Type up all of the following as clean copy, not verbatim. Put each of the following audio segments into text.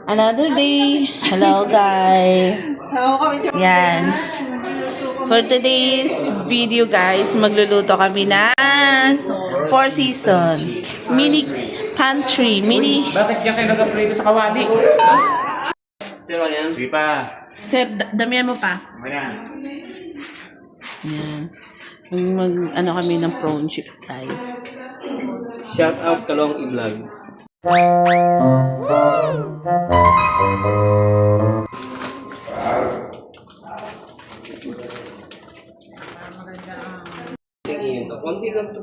Another day. Hello, guys. Yan. For today's video, guys, magluluto kami ng Four Seasons. Mini pantry. Bakit diyan kayo nag-upgrade sa kawali? Sir, ano yan? Hindi pa. Sir, damihan mo pa. Ayan. Yan. Ano kami ng prawn chips, guys. Shout out Kalong i-vlog. Konti lang ito.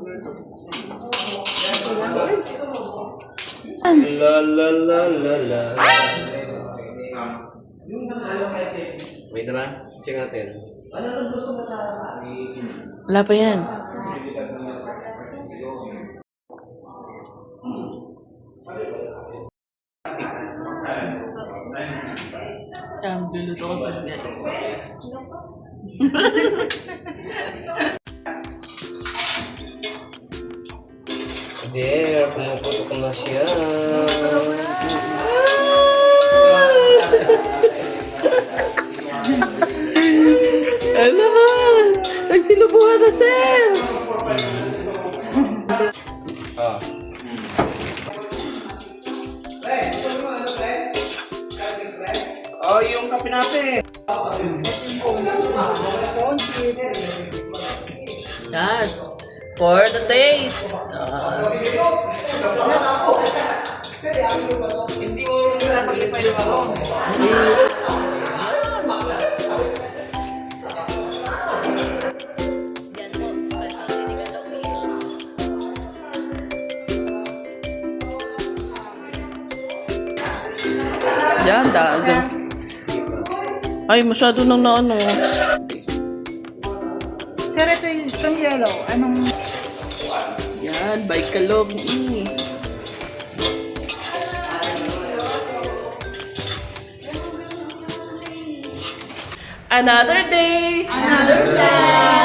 La la la la la. Wait na ba? Check natin. Wala pa yan. Luluto ko pa yan. There, pumuputok na siya. Ala! Nagsilubuhan na, sir! Ah. Oh, yung kape natin. Yan. For the taste. Hindi mo napag-ify yung ako. Yan, dagan. Ay, masyado nang naano. Sir, itong yellow, anong... Yan, by Kalong Another day. Another day!